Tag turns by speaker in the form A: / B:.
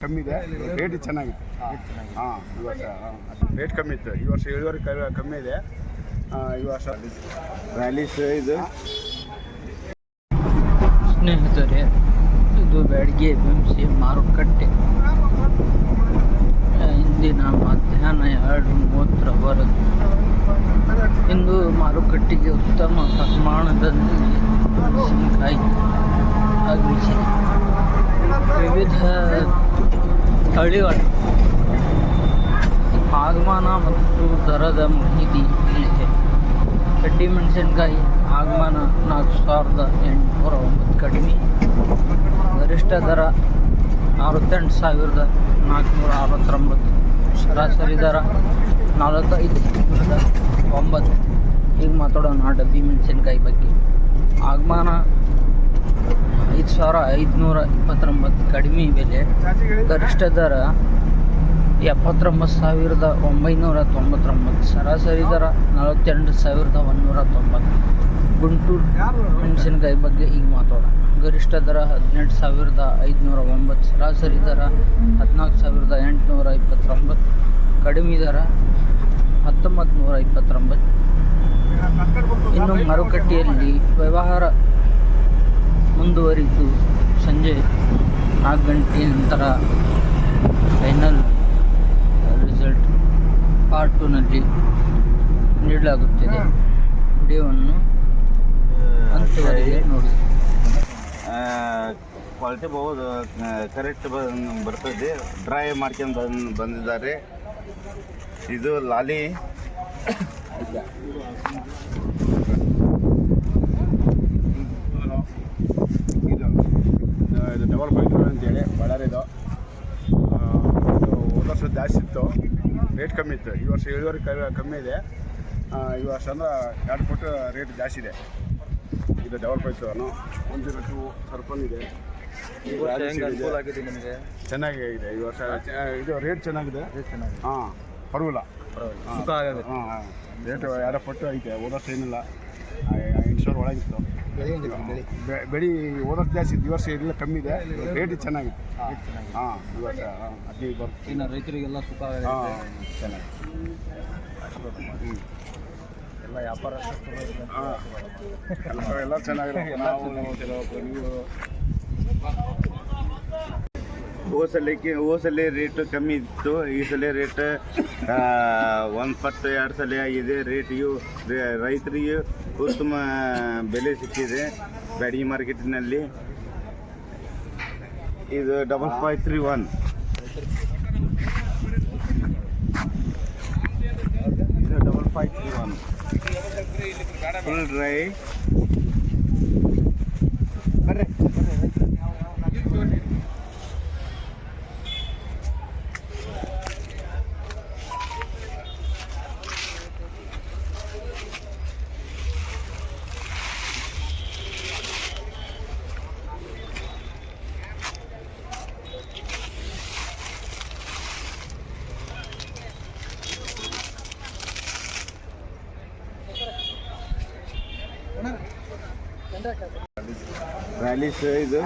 A: ಕಮ್ಮಿ ಇದೆ, ರೇಟ್ ಚೆನ್ನಾಗಿತ್ತು. ಹಾಂ, ಈ ವರ್ಷ ರೇಟ್ ಕಮ್ಮಿ ಇತ್ತು. ಈ ವರ್ಷ ಇಳುವರಿ ಕಮ್ಮಿ ಇದೆ. ಈ ವರ್ಷ ರ್ಯಾಲೀಸ್ ಇದು.
B: ಸ್ನೇಹಿತರೆ, ಇದು ಬ್ಯಾಡಗಿ FMC ಮಾರುಕಟ್ಟೆ. ಇಂದಿನ ಮಧ್ಯಾಹ್ನ 2:30 ವರೆಗೆ ಇಂದು ಮಾರುಕಟ್ಟೆಗೆ ಉತ್ತಮ ಪ್ರಮಾಣದಲ್ಲಿ ಮೆಣಸಿನಕಾಯಿ ಆಗಮಿಸಿದೆ. ವಿವಿಧ ತಳಿಗಳ ಆಗಮನ ಮತ್ತು ದರದ ಮಾಹಿತಿ ಇಲ್ಲಿದೆ. ಕಡ್ಡಿ ಮೆಣಸಿನಕಾಯಿ ಆಗಮನ 4,809 ಕಡಿಮೆ, ಗರಿಷ್ಠ ದರ 68,469, ಸರಾಸರಿ ದರ 4,509. ಈಗ ಮಾತಾಡೋಣ ಡಬ್ಬಿ ಮೆಣಸಿನಕಾಯಿ ಬಗ್ಗೆ. ಆಗಮನ 5,529 ಕಡಿಮೆ ಬೆಲೆ, ಗರಿಷ್ಠ ದರ 79,999, ಸರಾಸರಿ ದರ 42,190. ಗುಂಟೂರು ಮೆಣಸಿನಕಾಯಿ ಬಗ್ಗೆ ಈಗ ಮಾತಾಡೋಣ. ಗರಿಷ್ಠ ದರ 18,509, ಸರಾಸರಿ ದರ 14,829, ಕಡಿಮೆ ದರ 1,929. ಇನ್ನು ಮಾರುಕಟ್ಟೆಯಲ್ಲಿ ವ್ಯವಹಾರ ಮುಂದುವರಿದು ಸಂಜೆ 4 ಗಂಟೆ ನಂತರ ಫೈನಲ್ ರಿಸಲ್ಟ್ ಪಾರ್ಟ್ 2ನಲ್ಲಿ ನೀಡಲಾಗುತ್ತದೆ. ವಿಡಿಯೋವನ್ನು ಅಂತ್ಯವರೆಗೆ ನೋಡಿ.
C: ಕ್ವಾಲಿಟಿ ಬಹುದು ಕರೆಕ್ಟ್ ಬರ್ತದೆ. ಡ್ರೈ ಮಾಡ್ಕೊಂಡು ಬಂದಿದ್ದಾರೆ. ಇದು ಲಾಲಿ
A: ಇದು ಡಬಲ್ ಫೈಟರ್ ಅಂತೇಳಿ ಬಳ್ಳಾರಿದು. ಹೋದ ವರ್ಷ ಜಾಸ್ತಿ ಇತ್ತು, ರೇಟ್ ಕಮ್ಮಿ ಇತ್ತು. ಈ ವರ್ಷ ಇಳುವರಿ ಕಮ್ಮಿ ಇದೆ. ಈ ವರ್ಷ ಅಂದ್ರೆ 2 ಪಟ್ಟು ರೇಟ್ ಜಾಸ್ತಿ ಇದೆ. ಇದು ಡಬಲ್ ಫೈಟರ್ನು ಒಂದಿರಟ್ಟು ಸರ್ಪನ್ ಇದೆ. ಚೆನ್ನಾಗಿದೆ ಈ ವರ್ಷ. ಇದು ರೇಟ್ ಚೆನ್ನಾಗಿದೆ. ಹಾಂ, ಪರವಾಗಿಲ್ಲ. ಹಾಂ, ರೇಟ್ 2 ಪಟ್ಟು ಐತೆ. ಹೋದ ವರ್ಷ ಏನಿಲ್ಲ, 8,000 ಒಳಗಿತ್ತು. ಬೆಳೆ ಹೋದ ವರ್ಷ ಜಾಸ್ತಿ ಇತ್ತು, ಈ ವರ್ಷ ಇಲ್ಲ ಕಮ್ಮಿ ಇದೆ. ರೇಟ್ ಚೆನ್ನಾಗಿತ್ತು. ಹಾಂ, ಈ ವರ್ಷ 15 ಬರುತ್ತೆ.
B: ಇನ್ನು ರೈತರಿಗೆಲ್ಲ ಸುಖ
A: ಹಾಂ, ಚೆನ್ನಾಗಿ.
B: ಎಲ್ಲ ವ್ಯಾಪಾರ
A: ಎಲ್ಲ ಚೆನ್ನಾಗಿದೆ. ನಾವು ನೀವು
C: ಹೋದ ಸಲ ರೇಟ್ ಕಮ್ಮಿ ಇತ್ತು. ಈ ಸಲ ರೇಟ್ 1 ಪಟ್ಟು 2 ಸಲ ಆಗಿದೆ. ರೇಟಿಗೂ ರೈತರಿಗೆ ಉತ್ತಮ ಬೆಲೆ ಸಿಕ್ಕಿದೆ ಬ್ಯಾಡಗಿ ಮಾರ್ಕೆಟಿನಲ್ಲಿ. ಇದು 5531. ಇದು 5531 ಫುಲ್ ಡ್ರೈ. ಬರ್ರಿ ರ್ಯಾಲೀಸ್ ಇದು